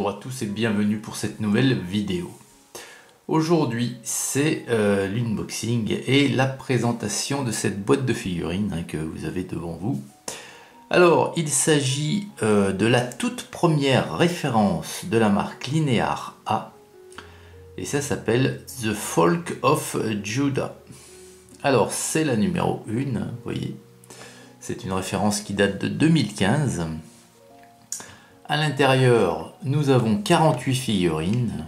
bonjour à tous et bienvenue pour cette nouvelle vidéo. Aujourd'hui c'est l'unboxing et la présentation de cette boîte de figurines que vous avez devant vous. Alors il s'agit de la toute première référence de la marque Linear A et ça s'appelle The Folk of Judah. Alors c'est la numéro 1, vous voyez, c'est une référence qui date de 2015. À l'intérieur, nous avons 48 figurines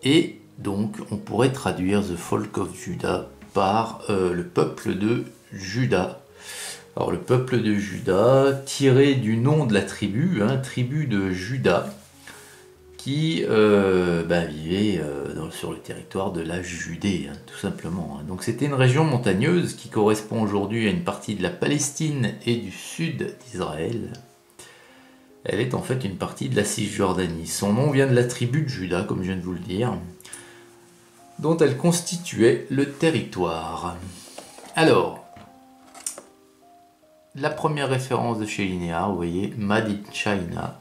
et donc on pourrait traduire The Folk of Judah par le peuple de Juda. Alors le peuple de Juda tiré du nom de la tribu, tribu de Juda, qui vivait sur le territoire de la Judée, tout simplement. Donc c'était une région montagneuse qui correspond aujourd'hui à une partie de la Palestine et du sud d'Israël. Elle est en fait une partie de la Cisjordanie. Son nom vient de la tribu de Juda, comme je viens de vous le dire, dont elle constituait le territoire. Alors, la première référence de chez Linear, vous voyez, Made in China,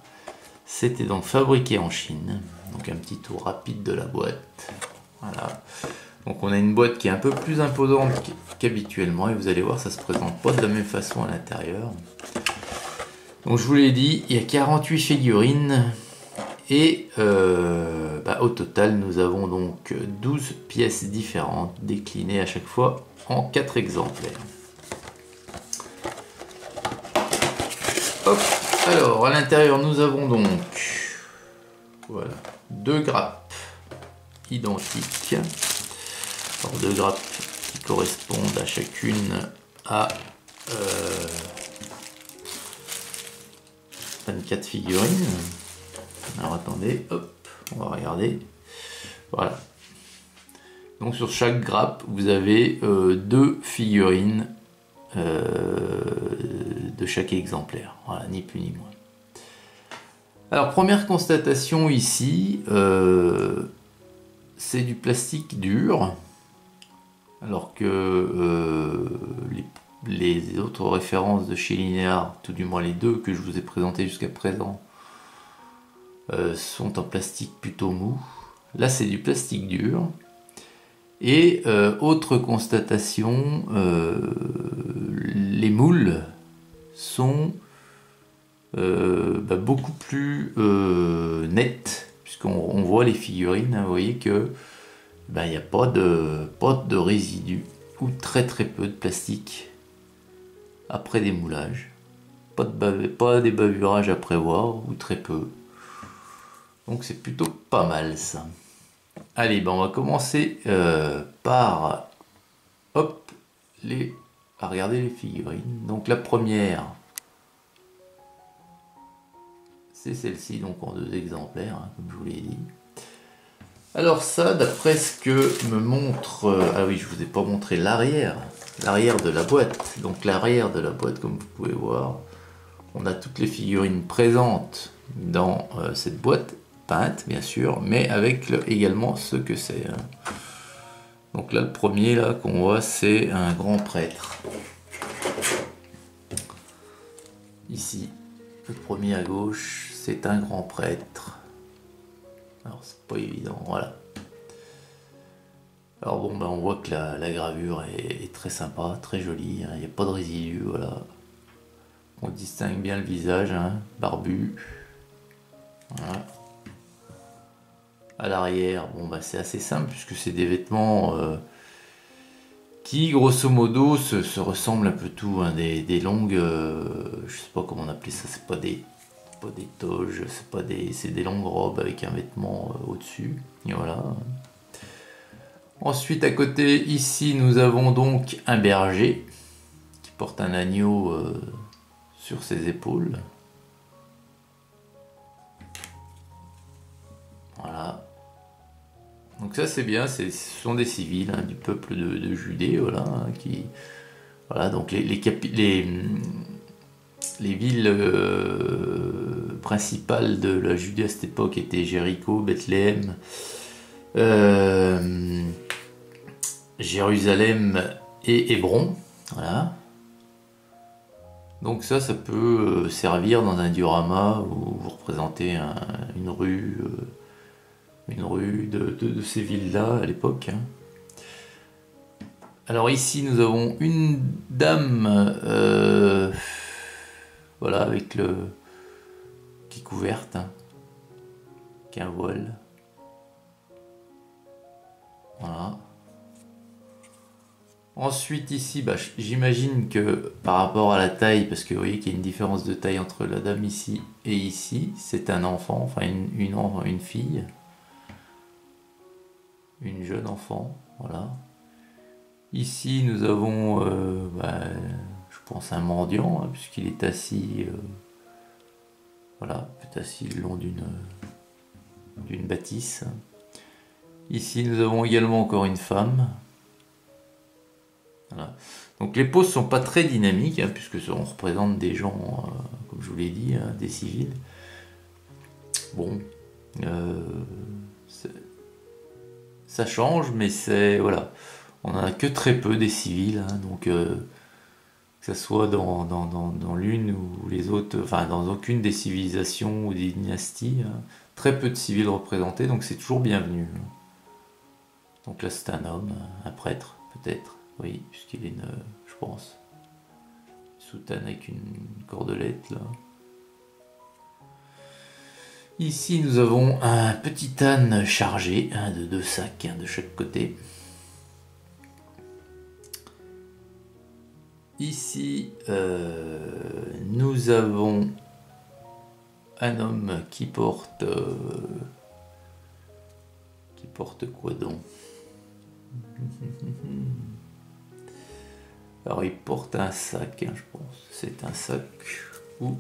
c'était donc fabriqué en Chine. Donc un petit tour rapide de la boîte. Voilà. Donc on a une boîte qui est un peu plus imposante qu'habituellement, et vous allez voir, ça se présente pas de la même façon à l'intérieur. Donc je vous l'ai dit, il y a 48 figurines et au total nous avons donc 12 pièces différentes déclinées à chaque fois en 4 exemplaires. Hop, alors à l'intérieur nous avons donc voilà, 2 grappes identiques. Alors 2 grappes qui correspondent à chacune à 24 figurines. Alors attendez, hop, on va regarder. Voilà. Donc sur chaque grappe, vous avez 2 figurines de chaque exemplaire. Voilà, ni plus ni moins. Alors première constatation ici, c'est du plastique dur, alors que les autres références de chez Linear, tout du moins les 2 que je vous ai présentées jusqu'à présent, sont en plastique plutôt mou. Là c'est du plastique dur. Et autre constatation, les moules sont beaucoup plus nets, puisqu'on voit les figurines, vous voyez que il n'y a pas de résidus ou très peu de plastique après des moulages, pas des bavurages à prévoir ou très peu, donc c'est plutôt pas mal ça. Allez, on va commencer par regarder les figurines. Donc la première, c'est celle-ci, donc en 2 exemplaires, comme je vous l'ai dit. Alors ça, d'après ce que me montre... ah oui, je vous ai pas montré l'arrière de la boîte. Donc l'arrière de la boîte, comme vous pouvez voir, on a toutes les figurines présentes dans cette boîte, peinte bien sûr, mais avec également ce que c'est. Donc là, le premier qu'on voit, c'est un grand prêtre. Ici, le premier à gauche, c'est un grand prêtre. Alors c'est pas évident, voilà. Alors on voit que la gravure est très sympa, très jolie, il n'y a pas de résidus, voilà. On distingue bien le visage, barbu. Voilà. À l'arrière, c'est assez simple puisque c'est des vêtements qui grosso modo se ressemblent un peu tout, des longues, je sais pas comment on appelait ça, c'est pas des toges, c'est des longues robes avec un vêtement au-dessus, et voilà. Ensuite à côté ici nous avons donc un berger qui porte un agneau sur ses épaules. Voilà. Donc ça c'est bien, ce sont des civils du peuple de Judée, voilà, donc les villes principales de la Judée à cette époque étaient Jéricho, Bethléem, Jérusalem et Hébron, voilà. Donc ça peut servir dans un diorama où vous représentez une rue de ces villes-là à l'époque. Alors ici nous avons une dame, voilà, avec qui est couverte, qui a un voile. Voilà. Ensuite ici, j'imagine que par rapport à la taille, parce que vous voyez qu'il y a une différence de taille entre la dame ici et ici, c'est un enfant, enfin une fille, une jeune enfant, voilà. Ici nous avons, je pense un mendiant, hein, puisqu'il est assis, voilà, peut-être assis le long d'une bâtisse. Ici nous avons également encore une femme. Voilà. Donc les poses sont pas très dynamiques, hein, puisque on représente des gens, comme je vous l'ai dit, hein, des civils. Bon, ça change, mais c'est voilà, on en a que très peu des civils, hein, donc que ce soit dans l'une ou les autres, enfin dans aucune des civilisations ou des dynasties, hein, très peu de civils représentés, donc c'est toujours bienvenu. Donc là c'est un homme, un prêtre peut-être. Oui, puisqu'il est je pense, soutane avec une cordelette là. Ici nous avons un petit âne chargé, de 2 sacs, de chaque côté. Ici nous avons un homme qui porte quoi donc? Alors il porte un sac, hein, je pense. C'est un sac ou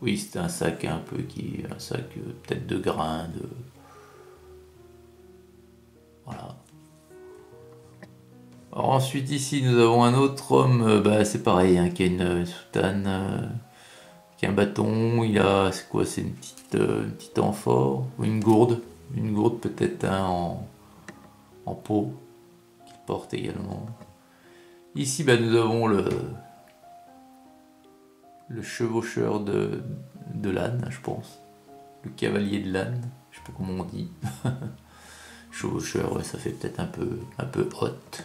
oui, c'est un sac un peu un sac peut-être de grains, voilà. Alors ensuite ici nous avons un autre homme, c'est pareil, hein, qui a une soutane, qui a un bâton. Il a, c'est quoi? C'est une petite amphore ou une gourde peut-être, hein, en peau qu'il porte également. Ici, nous avons le chevaucheur de l'âne, je pense. Le cavalier de l'âne, je sais pas comment on dit. Chevaucheur, ouais, ça fait peut-être un peu haute.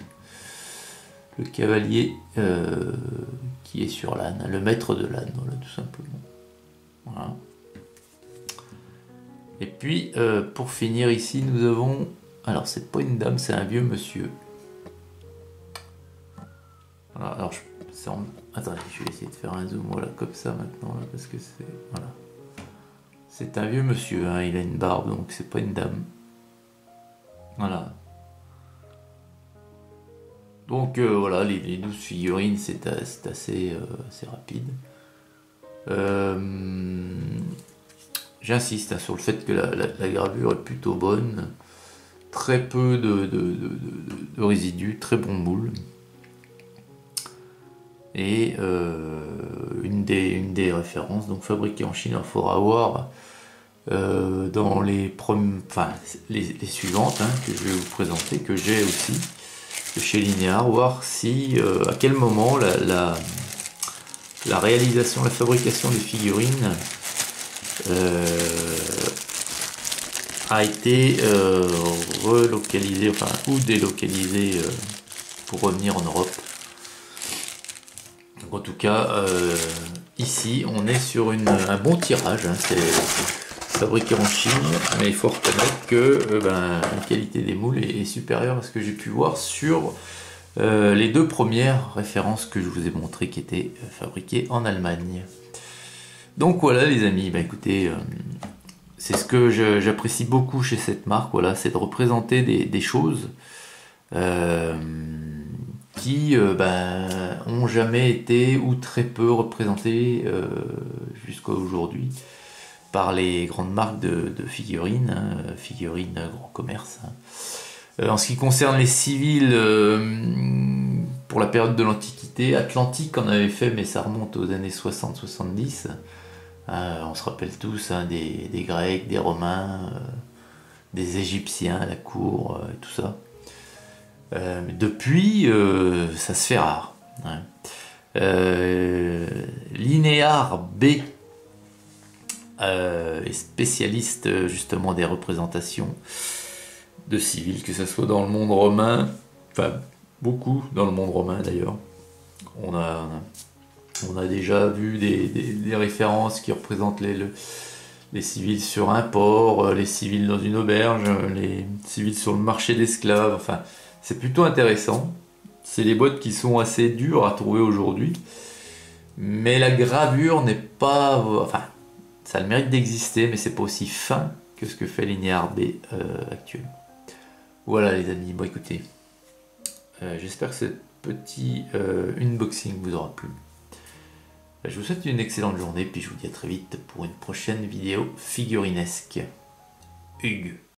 Le cavalier qui est sur l'âne, le maître de l'âne, voilà, tout simplement. Voilà. Et puis, pour finir ici, nous avons... Alors, c'est pas une dame, c'est un vieux monsieur. Voilà, alors attendez, je vais essayer de faire un zoom, voilà, comme ça maintenant, là, parce que c'est... Voilà. C'est un vieux monsieur, hein, il a une barbe, donc c'est pas une dame. Voilà. Donc voilà, les 12 figurines, c'est assez rapide. J'insiste, hein, sur le fait que la gravure est plutôt bonne. Très peu de résidus, très bon moule. Et une des références, donc fabriquée en Chine, il faudra voir dans les suivantes, hein, que je vais vous présenter, que j'ai aussi de chez Linear, voir si à quel moment la réalisation, la fabrication des figurines a été relocalisée, ou délocalisée pour revenir en Europe. Donc en tout cas, ici on est sur un bon tirage, hein, c'est fabriqué en Chine, mais il faut reconnaître que la qualité des moules est supérieure à ce que j'ai pu voir sur les 2 premières références que je vous ai montrées, qui étaient fabriquées en Allemagne. Donc voilà les amis, écoutez, c'est ce que j'apprécie beaucoup chez cette marque, voilà, c'est de représenter des choses qui ont jamais été ou très peu représentées jusqu'à aujourd'hui par les grandes marques de figurines, hein, figurines grand commerce. Hein. En ce qui concerne les civils, pour la période de l'Antiquité, Atlantique en avait fait, mais ça remonte aux années 60-70. On se rappelle tous, hein, des Grecs, des Romains, des Égyptiens à la cour, tout ça. Depuis, ça se fait rare. Hein. Linéar B est spécialiste justement des représentations de civils, que ce soit dans le monde romain, enfin beaucoup dans le monde romain d'ailleurs. On a déjà vu des références qui représentent les civils sur un port, les civils dans une auberge, les civils sur le marché d'esclaves. Enfin, c'est plutôt intéressant. C'est des boîtes qui sont assez dures à trouver aujourd'hui. Mais la gravure n'est pas... Enfin, ça a le mérite d'exister, mais c'est pas aussi fin que ce que fait Linear B actuellement. Voilà les amis, bon écoutez, j'espère que ce petit unboxing vous aura plu. Je vous souhaite une excellente journée, puis je vous dis à très vite pour une prochaine vidéo figurinesque. Hugues.